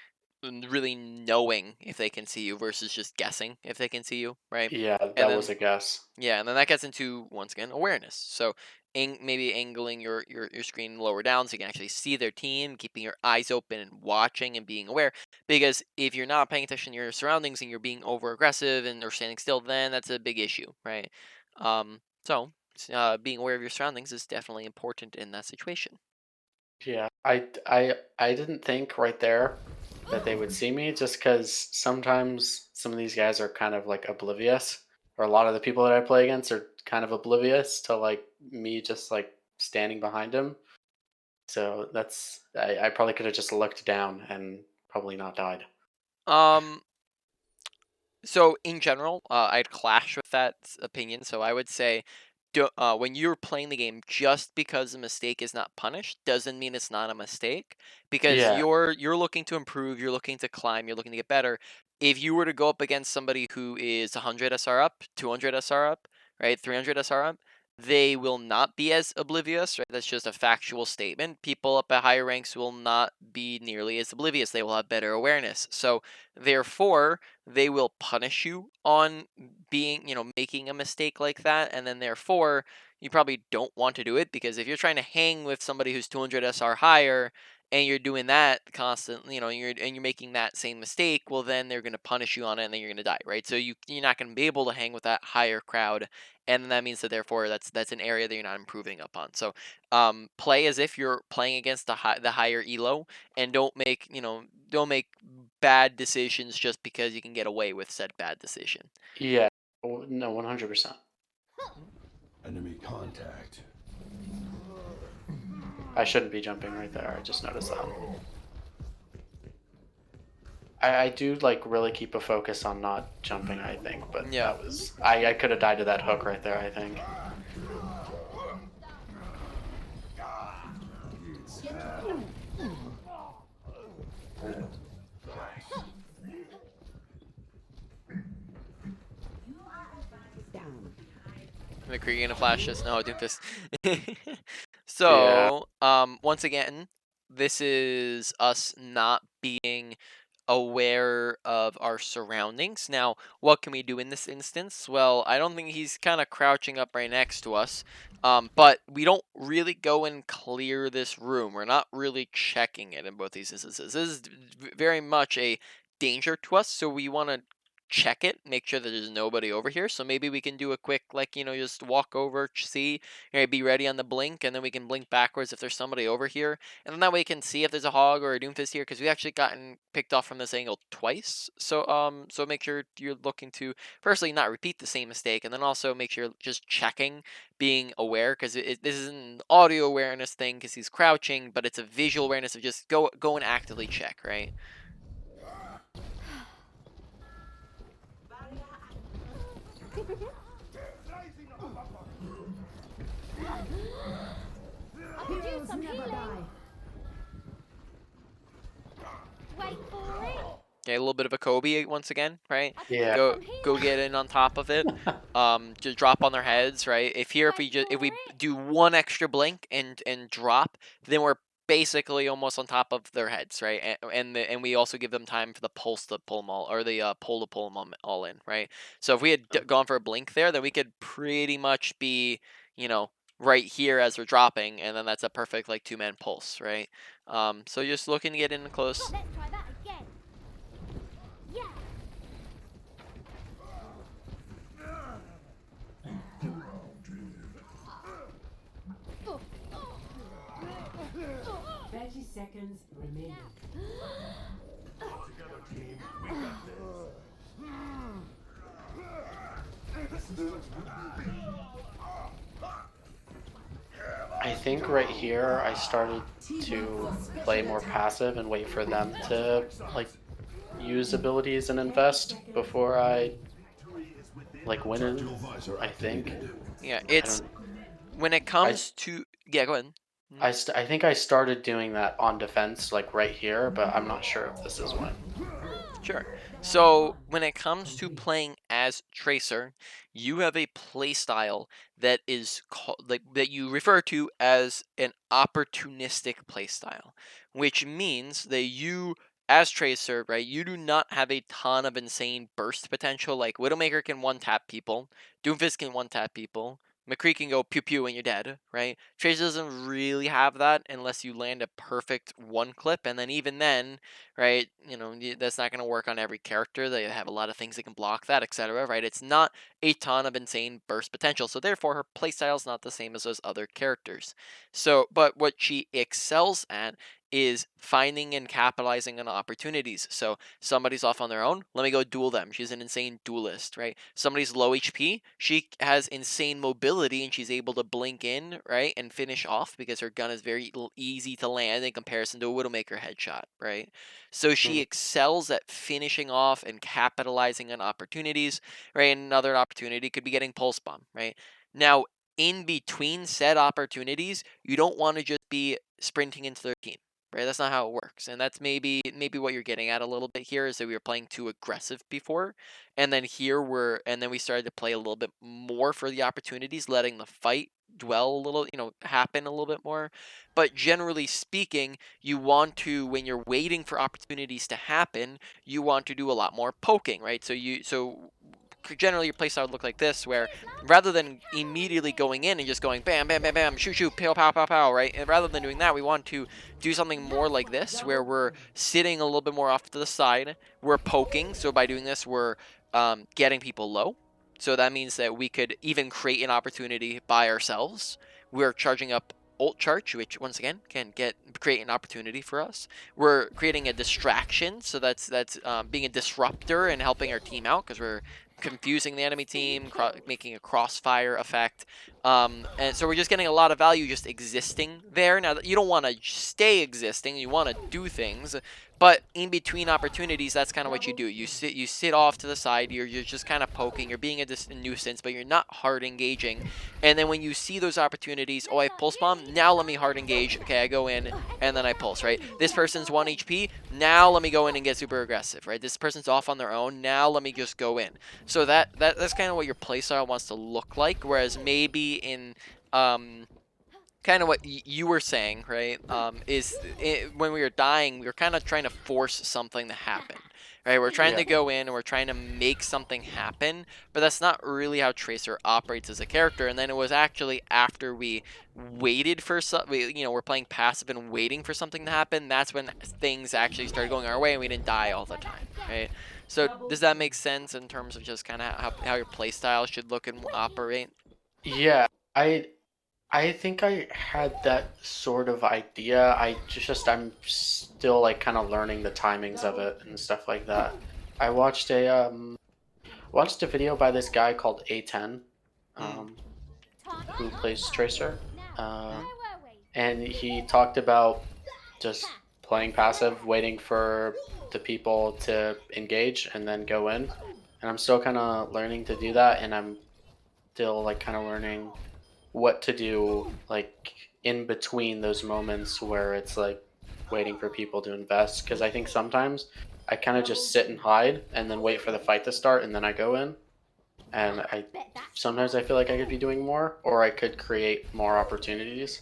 really knowing if they can see you versus just guessing if they can see you, right? Yeah, And that was then a guess. yeah, and then that gets into once again awareness. So maybe angling your screen lower down so you can actually see their team, keeping your eyes open and watching and being aware. Because if you're not paying attention to your surroundings and you're being over aggressive and or standing still, then that's a big issue, right? So being aware of your surroundings is definitely important in that situation. Yeah, I didn't think right there that they would see me just because sometimes some of these guys are kind of like oblivious, or a lot of the people that I play against are kind of oblivious to like me just like standing behind them. So I probably could have just looked down and probably not died. Um, So in general, I'd clash with that opinion. So I would say when you're playing the game, just because a mistake is not punished doesn't mean it's not a mistake, because Yeah, you're looking to improve, you're looking to climb, you're looking to get better. If you were to go up against somebody who is 100 SR up, 200 SR up, right, 300 SR up, they will not be as oblivious, right? That's just a factual statement. People up at higher ranks will not be nearly as oblivious. They will have better awareness. So therefore, they will punish you on being, making a mistake like that, and then therefore you probably don't want to do it, because if you're trying to hang with somebody who's 200 SR higher and you're doing that constantly, you're making that same mistake, well then they're going to punish you on it and then you're going to die, right? So you're not going to be able to hang with that higher crowd, and then that means that therefore that's an area that you're not improving upon. So play as if you're playing against the higher elo, and don't make bad decisions just because you can get away with said bad decision. yeah. No, 100%. Enemy contact. I shouldn't be jumping right there. I just noticed that. I do like really keep a focus on not jumping, I think, but Yeah. that was I could have died to that hook right there, I think. McCree gonna flash this. No, Doomfist. Yeah. So, once again, this is us not being aware of our surroundings. Now, what can we do in this instance? Well, I don't think he's kind of crouching up right next to us. But we don't really go and clear this room. We're not really checking it in both these instances. This is very much a danger to us, so we want to check it, make sure that there's nobody over here. So maybe we can do a quick, like, just walk over, see, be ready on the blink, and then we can blink backwards if there's somebody over here. And then that way we can see if there's a hog or a doomfist here, because we actually gotten picked off from this angle twice. So make sure you're looking to firstly not repeat the same mistake, and then also make sure you're just checking, being aware, because this isn't an audio awareness thing because he's crouching, but it's a visual awareness of just go and actively check, right? I could use some healing. Wait for it. Okay, a little bit of a Kobe once again, right? I could Yeah. use some Go healing. get in on top of it. Just drop on their heads, right? If we do one extra blink and drop, then we're basically almost on top of their heads, right? And we also give them time for the pulse to pull them all, or the pull to pull them all in, right? So if we had gone for a blink there, then we could pretty much be, right here as we're dropping, and then that's a perfect like 2-man pulse, right? So just looking to get in close. Let's try that again. Yeah. Oh, 30 seconds remaining. I think right here I started to play more passive and wait for them to like use abilities and invest before I like win it. Tactical visor I think. activated. Yeah, I it's don't. when it I comes to yeah, go ahead. I think I started doing that on defense like right here, but I'm not sure if this is when. Sure. Round So one. when it comes to Complete. playing as Tracer, you have a playstyle that is called like that you refer to as an opportunistic playstyle, which means that you as Tracer, right, you do not have a ton of insane burst potential. Like Widowmaker can one tap people, Doomfist can one tap people, McCree can go pew pew and you're dead, right? Tracer doesn't really have that unless you land a perfect one clip, and then even then, right? That's not going to work on every character. They have a lot of things that can block that, etc. Right? It's not a ton of insane burst potential, so therefore her playstyle is not the same as those other characters. So, but what she excels at is finding and capitalizing on opportunities. So somebody's off on their own, let me go duel them. She's an insane duelist, right? Somebody's low HP, she has insane mobility and she's able to blink in, right, and finish off because her gun is very easy to land in comparison to a Widowmaker headshot, right? So she Mhm. excels at finishing off and capitalizing on opportunities, right? And another opportunity could be getting pulse bomb, right? Now, in between said opportunities, you don't want to just be sprinting into their team, right? That's not how it works, and that's maybe what you're getting at a little bit here is that we were playing too aggressive before, and then we started to play a little bit more for the opportunities, letting the fight dwell a little, happen a little bit more. But generally speaking, you want to, when you're waiting for opportunities to happen, you want to do a lot more poking, right? So generally your playstyle would look like this, where rather than immediately going in and just going bam, bam, bam, bam, shoot, shoot, pow, pow, pow, pow, right? And rather than doing that, we want to do something more like this, where we're sitting a little bit more off to the side. We're poking, so by doing this, we're getting people low. So that means that we could even create an opportunity by ourselves. We're charging up ult charge, which once again can create an opportunity for us. We're creating a distraction, so that's being a disruptor and helping our team out because we're confusing the enemy team, making a crossfire effect. And so we're just getting a lot of value just existing there. Now, you don't want to stay existing, you want to do things, but in between opportunities, that's kind of what you do. You sit off to the side, you're just kind of poking, you're being a nuisance, but you're not hard engaging. And then when you see those opportunities, oh, I pulse bomb, now let me hard engage. Okay, I go in, and then I pulse, right? This person's 1 HP, now let me go in and get super aggressive, right? This person's off on their own, now let me just go in. So that's kind of what your playstyle wants to look like, whereas maybe in kind of what you were saying, right? When we were dying, we were kind of trying to force something to happen, right? We're trying to go in and we're trying to make something happen, but that's not really how Tracer operates as a character. And then it was actually after we waited for we're playing passive and waiting for something to happen. That's when things actually started going our way and we didn't die all the time, right? So does that make sense in terms of just kind of how your playstyle should look and operate? Yeah, I think I had that sort of idea. I'm still like kind of learning the timings of it and stuff like that. I watched a video by this guy called A10, who plays Tracer, and he talked about just playing passive, waiting for the people to engage and then go in. And I'm still kind of learning to do that, and I'm still like kind of learning what to do like in between those moments where it's like waiting for people to invest, because I think sometimes I kind of just sit and hide and then wait for the fight to start and then I go in, and I sometimes I feel like I could be doing more or I could create more opportunities.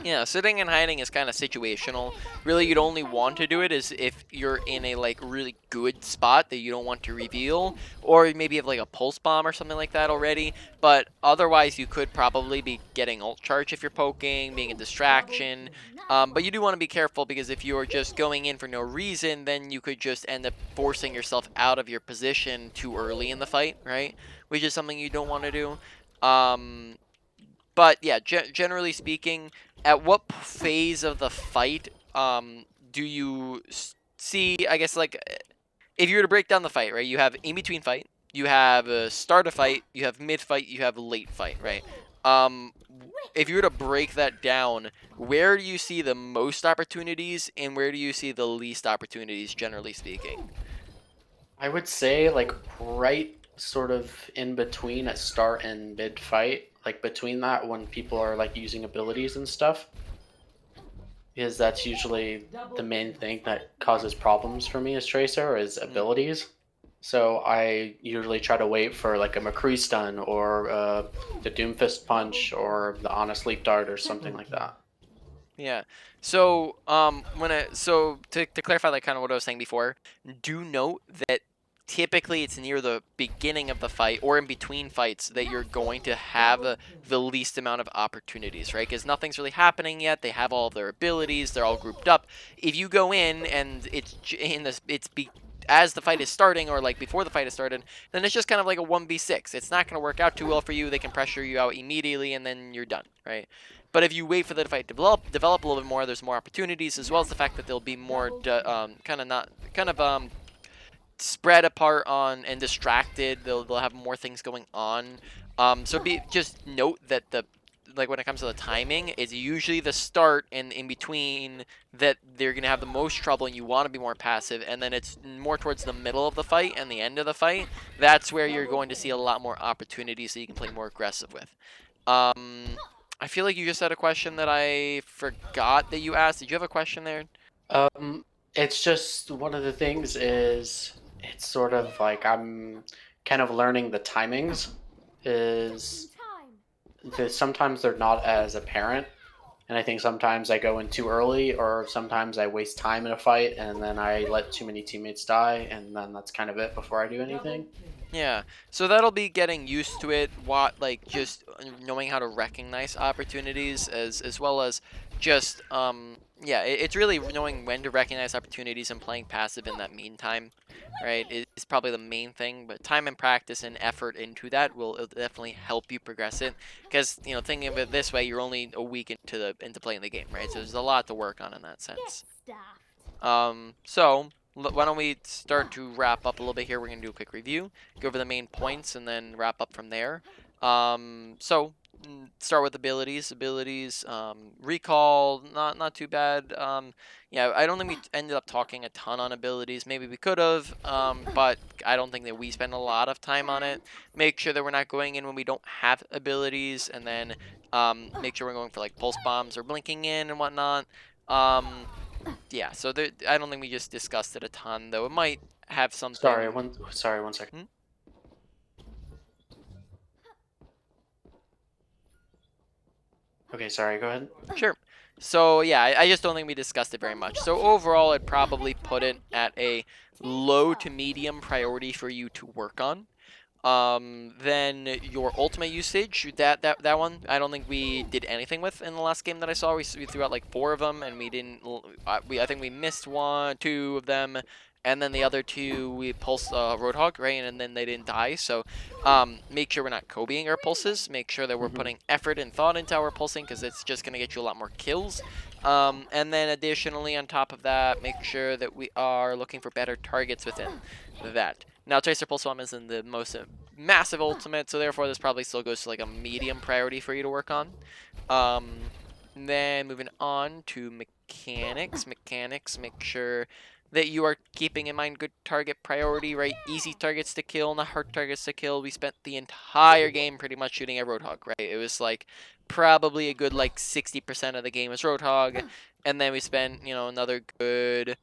Yeah, sitting and hiding is kind of situational. Really, you'd only want to do it is if you're in a like really good spot that you don't want to reveal, or maybe you have like a pulse bomb or something like that already. But otherwise, you could probably be getting ult charge if you're poking, being a distraction. But you do want to be careful because if you're just going in for no reason, then you could just end up forcing yourself out of your position too early in the fight, right? Which is something you don't want to do. But yeah, generally speaking, at what phase of the fight do you see, I guess, like, if you were to break down the fight, right, you have in between fight, you have a start of fight, you have mid fight, you have late fight, right? Um, if you were to break that down, where do you see the most opportunities and where do you see the least opportunities, generally speaking? I would say like right sort of in between at start and mid fight, like between that when people are like using abilities and stuff, because that's usually the main thing that causes problems for me as Tracer is abilities. So I usually try to wait for like a McCree stun or the Doomfist punch or the Honest Leap Dart or something like that. Yeah. So, to clarify, like kind of what I was saying before, do note that typically it's near the beginning of the fight or in between fights that you're going to have the least amount of opportunities, right? Because nothing's really happening yet. They have all their abilities. They're all grouped up. If you go in and as the fight is starting or like before the fight is started, then it's just kind of like a 1v6. It's not going to work out too well for you. They can pressure you out immediately and then you're done, right? But if you wait for the fight to develop a little bit more, there's more opportunities, as well as the fact that there'll be more spread apart on and distracted. They'll have more things going on. So just note that when it comes to the timing, it's usually the start and in between that they're gonna have the most trouble, and you want to be more passive. And then it's more towards the middle of the fight and the end of the fight. That's where you're going to see a lot more opportunities, so you can play more aggressive with. I feel like you just had a question that I forgot that you asked. Did you have a question there? Um, it's just one of the things is it's sort of like I'm kind of learning the timings. Is Time. that sometimes they're not as apparent, and I think sometimes I go in too early, or sometimes I waste time in a fight, and then I let too many teammates die, and then that's kind of it before I do anything. Yeah, so that'll be getting used to it, like just knowing how to recognize opportunities as well as just yeah, it's really knowing when to recognize opportunities and playing passive in that meantime, right? Is probably the main thing, but time and practice and effort into that will it'll definitely help you progress it because, you know, thinking of it this way, you're only a week into playing the game, right? So there's a lot to work on in that Get sense. stuffed. So why don't we start to wrap up a little bit here? We're gonna do a quick review, go over the main points, and then wrap up from there. Start with abilities. Recall, not too bad. Yeah, I don't think we ended up talking a ton on abilities. Maybe we could have, but I don't think that we spend a lot of time on it. Make sure that we're not going in when we don't have abilities, and then make sure we're going for like pulse bombs or blinking in and whatnot. Yeah, so I don't think we just discussed it a ton, though. It might have Sorry, something. one second. Hmm? Okay, sorry. Go ahead. Sure. So yeah, I just don't think we discussed it very much. So overall, I'd probably put it at a low to medium priority for you to work on. Then your ultimate usage, that one, I don't think we did anything with in the last game that I saw. We threw out like 4 of them, and we didn't. I think we missed 1, 2 of them, and then the other 2 we pulsed Roadhog, right, and then they didn't die. So, make sure we're not Kobeing our pulses. Make sure that we're putting effort and thought into our pulsing because it's just gonna get you a lot more kills. And then additionally, on top of that, make sure that we are looking for better targets within that. Now, Tracer Pulse Bomb isn't the most massive ultimate, so therefore this probably still goes to like a medium priority for you to work on. Then moving on to mechanics. Mechanics, make sure that you are keeping in mind good target priority, right? Easy targets to kill, not hard targets to kill. We spent the entire game pretty much shooting at Roadhog, right? It was like probably a good like 60% of the game was Roadhog, and then we spent, you know, another good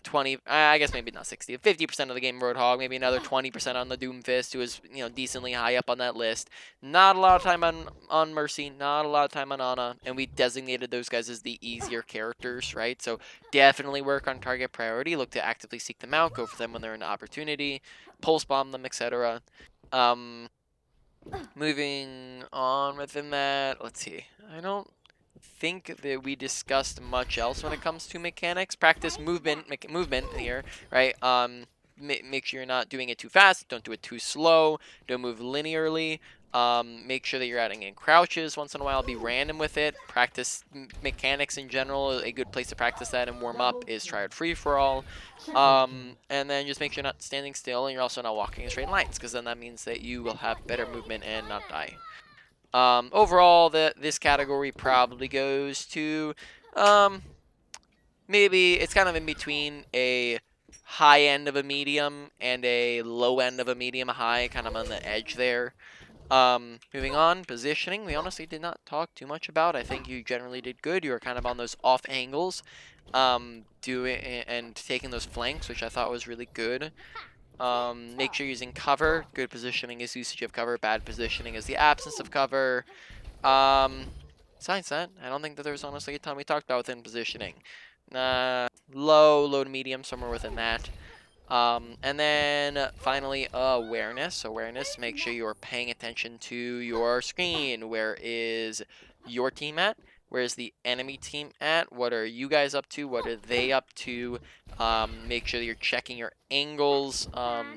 20, I guess maybe not 60, 50% of the game Roadhog, maybe another 20% on the Doomfist, who was, you know, decently high up on that list. Not a lot of time on Mercy, not a lot of time on Ana, and we designated those guys as the easier characters, right? So definitely work on target priority, look to actively seek them out, go for them when they're an opportunity, pulse bomb them, etc. Moving on within that, let's see. I don't think that we discussed much else when it comes to mechanics. Practice movement here, right? Make sure you're not doing it too fast. Don't do it too slow. Don't move linearly. Make sure that you're adding in crouches once in a while. Be random with it. Practice mechanics in general. A good place to practice that and warm up is try out free for all. And then just make sure you're not standing still and you're also not walking in straight lines, because then that means that you will have better movement and not die. Overall, this category probably goes to, maybe it's kind of in between a high end of a medium and a low end of a medium high, kind of on the edge there. Moving on, positioning. We honestly did not talk too much about. I think you generally did good. You were kind of on those off angles, doing and taking those flanks, which I thought was really good. Make sure you're using cover. Good positioning is usage of cover. Bad positioning is the absence of cover. Besides that, I don't think that there's honestly a ton we talked about within positioning. Low to medium, somewhere within that. And then finally, awareness. Awareness, make sure you're paying attention to your screen. Where is your team at? Where is the enemy team at? What are you guys up to? What are they up to? Make sure that you're checking your angles.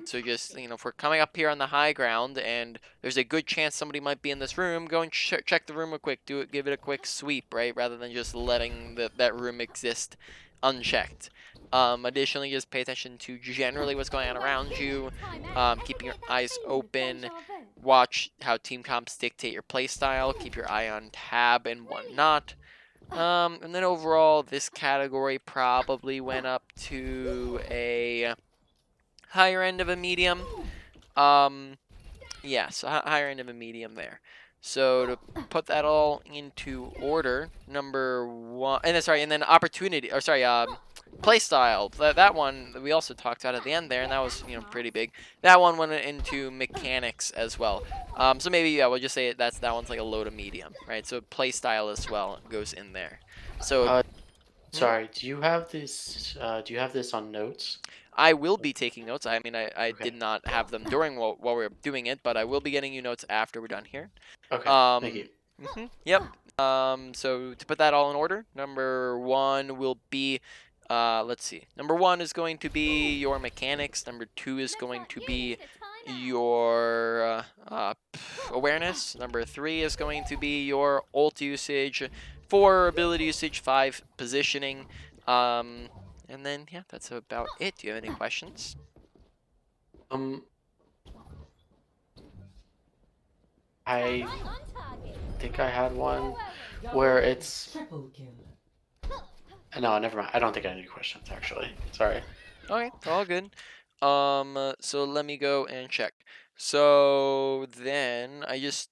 So just, you know, if we're coming up here on the high ground and there's a good chance somebody might be in this room, go and check the room real quick. Give it a quick sweep, right? Rather than just letting that room exist unchecked. Additionally, just pay attention to generally what's going on around you, keeping your eyes open, watch how team comps dictate your playstyle, keep your eye on tab and whatnot. And then overall, this category probably went up to a higher end of a medium. Yeah, so higher end of a medium there. So to put that all into order, number one, and then sorry, and then opportunity, or sorry, play style. That one we also talked about at the end there, and that was pretty big. That one went into mechanics as well. So maybe yeah, we'll just say that one's like a low to medium, right? So play style as well goes in there. So Uh, hmm? sorry. Do you have this? Do you have this on notes? I will be taking notes. I mean, I did Okay. not have them during while we were doing it, but I will be getting you notes after we're done here. Okay. Thank you. Yep. So to put that all in order, number one will be, let's see. Number one is going to be your mechanics. Number two is Looks going like to you be need a timeout. your awareness. Number three is going to be your ult usage. Four, ability usage. Five, positioning. And then yeah, that's about it. Do you have any questions? Um, Right I on target. think I had one Well, where it's. Triple kill. No, never mind. I don't think I have any questions actually. Sorry. Okay, all good. So let me go and check. So then I just